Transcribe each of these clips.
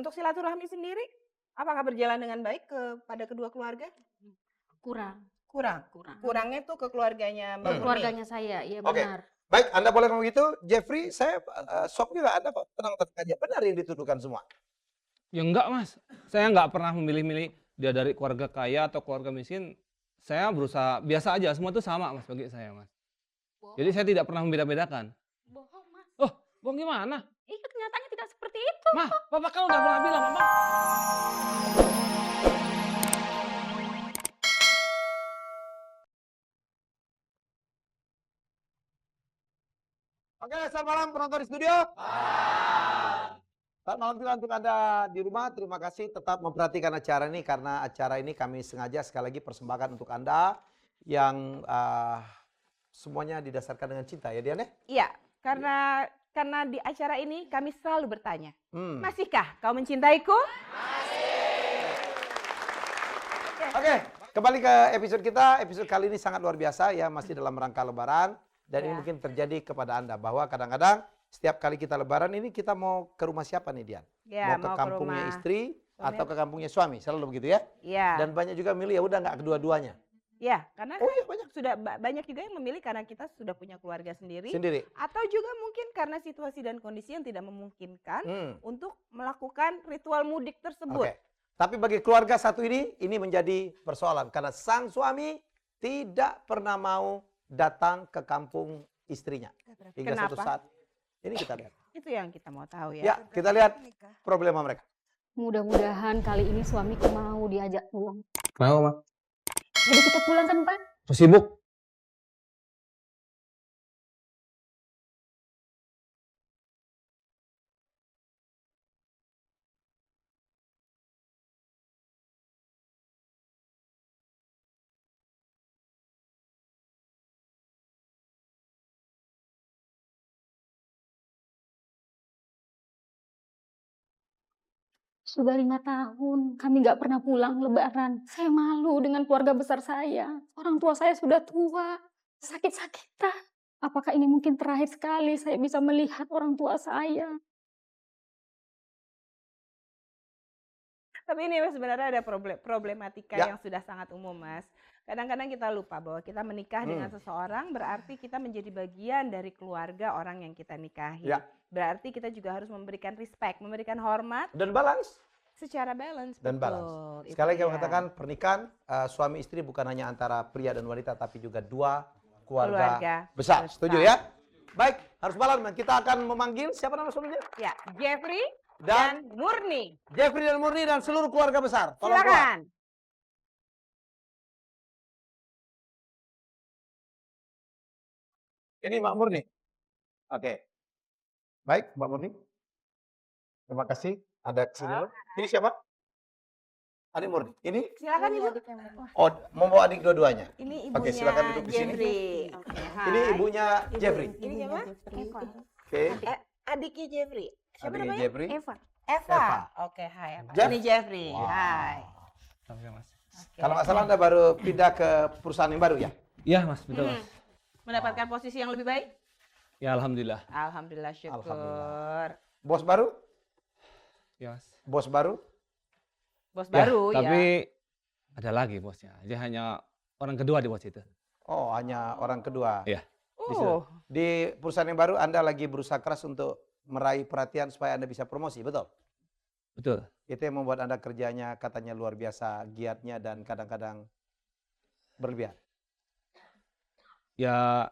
Untuk silaturahmi sendiri, apakah berjalan dengan baik kepada kedua keluarga? Kurang. Kurangnya tuh ke keluarganya Mbak Ke Murni. keluarganya saya, iya Oke. benar. Baik, Anda boleh ngomong gitu. Jeffrey, saya shock juga. Anda kok tenang aja. Benar yang dituduhkan semua. Ya enggak mas, saya nggak pernah memilih-milih dia dari keluarga kaya atau keluarga miskin. Saya berusaha biasa aja, semua itu sama mas bagi saya mas. Jadi saya tidak pernah membeda-bedakan. Bohong mas. Oh, bohong gimana? Iya kenyataannya tidak seperti itu. Mah, bapak kamu nggak pernah bilang, mama. Oke, selamat malam penonton di studio. Selamat malam juga untuk Anda di rumah. Terima kasih tetap memperhatikan acara ini karena acara ini kami sengaja sekali lagi persembahkan untuk Anda yang semuanya didasarkan dengan cinta ya Dian ya? Iya, karena di acara ini kami selalu bertanya, Hmm. masihkah kau mencintaiku? Oke, kembali ke episode kita. Episode kali ini sangat luar biasa ya, masih dalam rangka Lebaran. Dan ini Ya. mungkin terjadi kepada Anda bahwa kadang-kadang setiap kali kita Lebaran ini kita mau ke rumah siapa nih Dian? Ya, Mau ke kampungnya rumah istri suami. atau ke kampungnya suami, selalu begitu ya? Iya. Dan banyak juga milih ya udah nggak kedua-duanya. Ya, karena Oh iya banyak sudah banyak juga yang memilih karena kita sudah punya keluarga sendiri. sendiri. Atau juga mungkin karena situasi dan kondisi yang tidak memungkinkan Hmm. untuk melakukan ritual mudik tersebut. Oke. Tapi bagi keluarga satu ini menjadi persoalan karena sang suami tidak pernah mau datang ke kampung istrinya hingga suatu Kenapa? saat ini kita lihat. Itu yang kita mau tahu Ya, ya. kita lihat problema mereka. Mudah-mudahan kali ini suamiku mau diajak pulang. Kenapa, Mak? Jadi kita pulang kan Pak? Sibuk. Sudah 5 tahun kami nggak pernah pulang Lebaran. Saya malu dengan keluarga besar saya. Orang tua saya sudah tua, sakit-sakitan. Apakah ini mungkin terakhir sekali saya bisa melihat orang tua saya? Tapi ini sebenarnya ada problematika Ya. yang sudah sangat umum, Mas. Kadang-kadang kita lupa bahwa kita menikah dengan seseorang berarti kita menjadi bagian dari keluarga orang yang kita nikahi. Ya. Berarti kita juga harus memberikan respect, memberikan hormat Dan balance. secara balance. Dan betul. balance. Itu Sekali lagi dia. saya katakan pernikahan suami istri bukan hanya antara pria dan wanita tapi juga dua keluarga besar. Setuju ya? Baik, harus balance. Kita akan memanggil siapa nama suaminya? Ya, Jeffrey Dan dan Murni. Jeffrey dan Murni dan seluruh keluarga besar. Tolong keluar. Silakan. Ini Mbak Murni. Oke. Baik, Mbak Murni. Terima kasih. Ada kesini. Ini siapa? Adik Murni. Ini? Silakan Ibu. Oh, membawa adik dua-duanya. Ini Oke, ibunya silakan duduk di sini. Jeffrey. Oke, Ini hai. ibunya Jeffrey. Ini siapa? Eva. Oke. Adiknya Jeffrey. Siapa Adiknya namanya? Jeffrey. Eva. Eva. Eva. Oke, hai. Eva. Jeff? Ini Jeffrey. Wow. Hai. Sama-sama, Mas. Oke. Kalau nggak salah Anda baru pindah ke perusahaan yang baru ya? Iya, Mas, betul, Mas. Mendapatkan posisi yang lebih baik? Ya alhamdulillah. Alhamdulillah, syukur. Alhamdulillah. Bos baru? Ya, Mas. Bos baru? Bos Ya, baru ya. tapi ada lagi bosnya. Dia hanya orang kedua di bos itu. Oh, hanya orang kedua. Iya. Di situ. Oh, Di perusahaan yang baru Anda lagi berusaha keras untuk meraih perhatian supaya Anda bisa promosi, betul? Betul. Itu yang membuat Anda kerjanya katanya luar biasa giatnya dan kadang-kadang berlebihan. Ya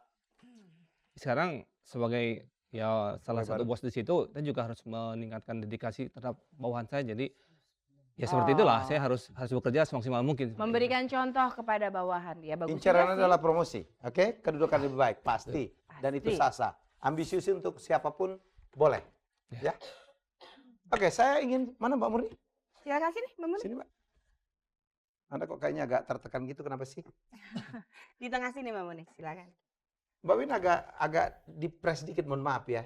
sekarang sebagai ya salah Baru. satu bos di situ, kita juga harus meningkatkan dedikasi terhadap bawahan saya. Jadi ya seperti itulah, saya harus bekerja semaksimal mungkin. seperti memberikan contoh kepada bawahan dia. Bagus Incaran juga sih. adalah promosi, oke? Kedudukan lebih baik, pasti. Dan itu Pasti. sah-sah. Ambisius untuk siapapun boleh. Ya. Oke, saya ingin, mana Mbak Murni? Silakan sini, Mbak Murni. Sini Mbak. Anda kok kayaknya agak tertekan gitu, kenapa sih? Di tengah sini, Mbak Murni. Silakan. Mbak Win agak dipres sedikit, mohon maaf ya.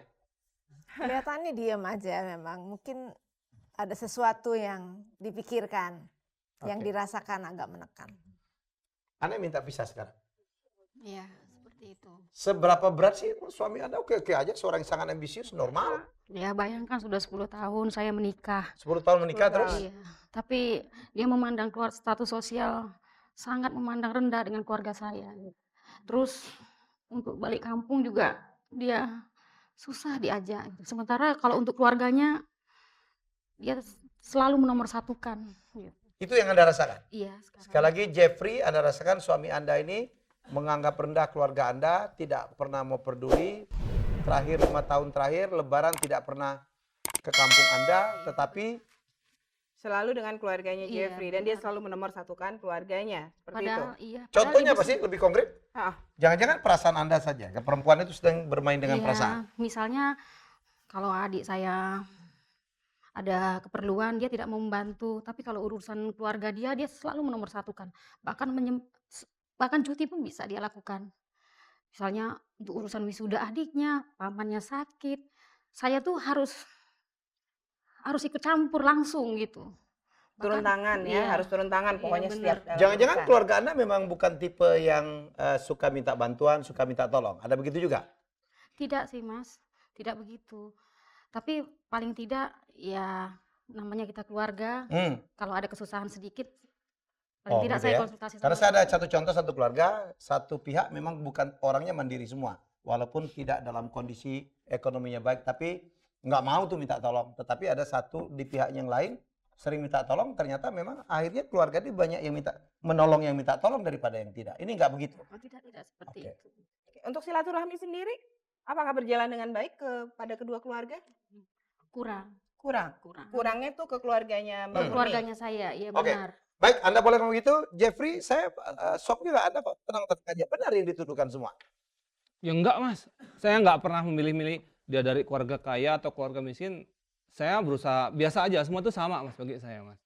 Kelihatannya diam aja memang. Mungkin ada sesuatu yang dipikirkan, yang Oke. dirasakan agak menekan. Anda minta pisah sekarang. Iya, seperti seperti itu. Seberapa berat sih suami Anda? Oke-oke aja, seorang yang sangat ambisius, normal. Ya bayangkan sudah 10 tahun saya menikah. 10 tahun menikah 10 terus. tahun. Iya, tapi dia memandang keluar status sosial sangat memandang rendah dengan keluarga saya. Terus untuk balik kampung juga dia susah diajak. Sementara kalau untuk keluarganya dia selalu menomorsatukan. Itu yang Anda rasakan. Iya, Sekali sekarang. lagi Jeffrey, Anda rasakan suami Anda ini menganggap rendah keluarga Anda, tidak pernah mau peduli. Terakhir 5 tahun terakhir, Lebaran tidak pernah ke kampung Anda, tetapi Selalu dengan keluarganya Iya, Jeffrey dan dia benar. selalu menomorsatukan keluarganya seperti itu. Padahal iya. padahal contohnya ibu apa sih lebih konkret? Ah, Jangan-jangan perasaan Anda saja, perempuan itu sedang bermain dengan Iya, perasaan. misalnya kalau adik saya ada keperluan dia tidak mau membantu, tapi kalau urusan keluarga dia selalu menomorsatukan. Bahkan cuti pun bisa dia lakukan. Misalnya untuk urusan wisuda adiknya, pamannya sakit, saya tuh harus ikut campur langsung gitu. turun Bahkan tangan ya, iya, harus turun tangan iya, pokoknya benar. setiap dalam Jangan-jangan urusan. keluarga Anda memang bukan tipe yang suka minta bantuan, suka minta tolong. Ada begitu juga? Tidak sih Mas, tidak begitu. Tapi paling tidak ya namanya kita keluarga, kalau ada kesusahan sedikit, paling Oh, tidak gitu saya ya. konsultasi Karena sama saya ada satu contoh satu keluarga, satu pihak memang bukan orangnya mandiri semua. Walaupun tidak dalam kondisi ekonominya baik, tapi nggak mau tuh minta tolong. Tetapi ada satu di pihak yang lain, sering minta tolong, ternyata memang akhirnya keluarga dia banyak yang menolong yang minta tolong daripada yang tidak. Ini nggak begitu. Oh, tidak seperti Oke. itu. Untuk silaturahmi sendiri, apakah berjalan dengan baik kepada kedua keluarga? Kurang. Kurangnya tuh ke keluarganya Mbak Murni. Keluarganya saya, iya Oke. benar. Baik, Anda boleh ngomong gitu. Jeffrey, saya shock juga. Anda kok tenang-tenang aja. Benar yang dituduhkan semua. Ya enggak mas, saya nggak pernah memilih-milih dia dari keluarga kaya atau keluarga miskin. Saya berusaha biasa aja, semua itu sama mas bagi saya mas.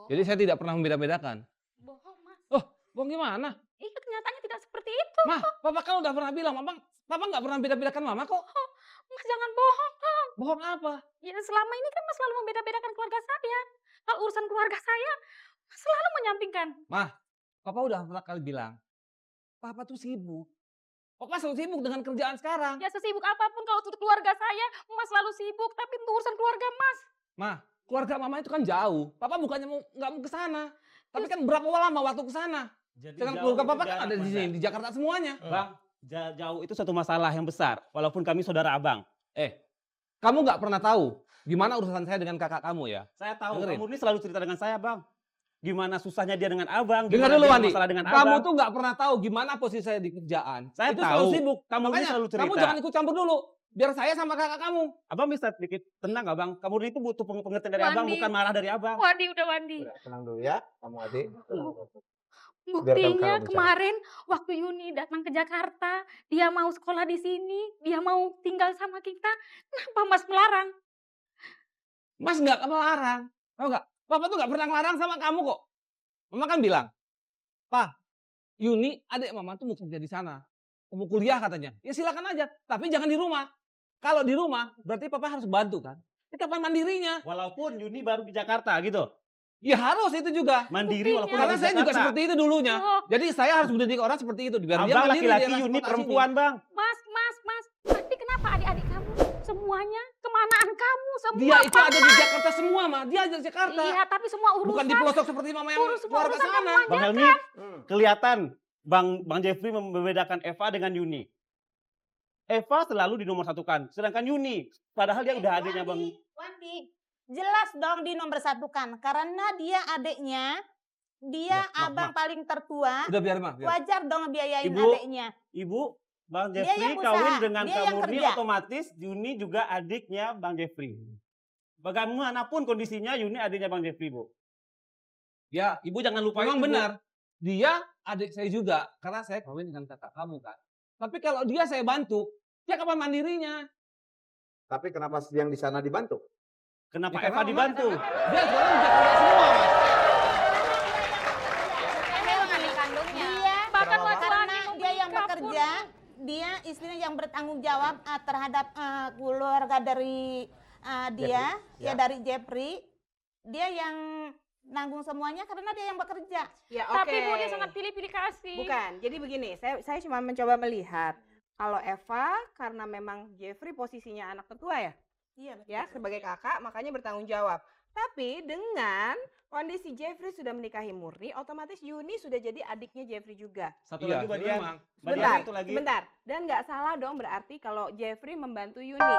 Jadi saya tidak pernah membeda-bedakan. Bohong Mas. Oh, bohong gimana? Iya kenyataannya tidak seperti itu. Mah, papa kan udah pernah bilang, papa nggak pernah beda-bedakan mama kok. Mas jangan bohong. Bohong apa? Ya selama ini kan Mas selalu membeda-bedakan keluarga saya. Kalau urusan keluarga saya, Mas selalu menyampingkan. Papa udah pernah kali bilang, papa tuh sibuk. Papa selalu sibuk dengan kerjaan sekarang. Ya sesibuk apapun kalau untuk keluarga saya, Mas selalu sibuk. Tapi untuk urusan keluarga Mas, Keluarga mama itu kan jauh. Papa bukannya nggak mau ke sana. Tapi kan berapa lama waktu ke sana? Jadi Sedangkan jauh keluarga itu papa kan jarak, ada di Mas, sini, ya? di Jakarta semuanya. Bang, jauh itu satu masalah yang besar. Walaupun kami saudara abang. Kamu nggak pernah tahu gimana urusan saya dengan kakak kamu ya? Saya tahu, Dengerin. kamu ini selalu cerita dengan saya, Bang. Gimana susahnya dia dengan abang. Dengar gimana dulu dia Wandi, masalah dengan kamu abang. tuh nggak pernah tahu gimana posisi saya di kerjaan. Saya itu tahu. selalu sibuk. Kamu ini Makanya selalu cerita. kamu jangan ikut campur dulu. Biar saya sama kakak kamu. Abang bisa sedikit tenang nggak, Bang? Kamu itu butuh pengertian dari abang, Wandi. bukan marah dari abang. Wandi udah Wandi. Udah, tenang dulu ya, kamu adik. Biarkan Buktinya kakak bicara. kemarin waktu Yuni datang ke Jakarta, dia mau sekolah di sini, dia mau tinggal sama kita. Kenapa Mas melarang? Mas nggak melarang. Tahu nggak? Papa tuh nggak pernah ngelarang sama kamu kok. Mama kan bilang, Pak, Yuni adik mama tuh mau kerja di sana. Mau kuliah katanya. Ya silakan aja. Tapi jangan di rumah. Kalau di rumah berarti papa harus bantu kan. Ini kapan mandirinya? Walaupun Yuni baru di Jakarta gitu. Ya harus itu juga. Mandiri Buktinya. walaupun Karena baru di saya juga Jakarta. seperti itu dulunya. Oh, Jadi saya harus mendidik orang seperti itu. Biar dia Abang mandiri. laki-laki, dia Yuni transportasi. perempuan, Bang. Mas. Tapi kenapa adik-adik kamu semuanya kemanaan kamu semua? Dia itu Papa? ada di Jakarta semua, Ma. Dia ada di Jakarta. Iya, tapi semua urusan. Bukan di pelosok seperti mama yang Urus semua keluarga urusan sana. kamu Bang Helmi, kelihatan Bang Jeffrey membedakan Eva dengan Yuni. Eva selalu dinomorsatukan, sedangkan Yuni, padahal dia udah adiknya Bang. Wandi, jelas dong dinomor-satukan karena dia adiknya, dia Mak, abang paling tertua, Udah biar, Ma. Biar. wajar dong biayain Ibu. adiknya. Ibu, Bang Dia Jeffrey yang kawin usaha, dengan dia Kak yang Murni, kerja. otomatis Yuni juga adiknya Bang Jeffrey. Bagaimanapun kondisinya, Yuni adiknya Bang Jeffrey, Bu. Ya, Ibu jangan lupa memang itu, Bu. benar. Dia adik saya juga. Karena saya kawin dengan kakak kamu kan. Tapi kalau dia saya bantu, dia kapan mandirinya? Tapi kenapa yang di sana dibantu? Kenapa Ya, Eva karena dibantu? Dia sekarang di Jakarta semua, Mas. Bahkan Kenapa? waktu Karena Wandi mau dia yang menikah pun, bekerja, dia istrinya yang bertanggung jawab terhadap keluarga dari dia, Jeffrey, ya ya. dari Jeffrey. Dia yang nanggung semuanya karena dia yang bekerja. Ya, Tapi Bu, oke. dia sangat pilih-pilih kasih. Bukan, jadi begini, saya cuma mencoba melihat kalau Eva karena memang Jeffrey posisinya anak tertua ya, Iya, ya sebagai kakak makanya bertanggung jawab. Tapi dengan kondisi Jeffrey sudah menikahi Murni, otomatis Yuni sudah jadi adiknya Jeffrey juga. Satu Iya, lagi Mbak Dian. memang. Mbak Dian, Sebentar, satu lagi. sebentar. Dan nggak salah dong berarti kalau Jeffrey membantu Yuni.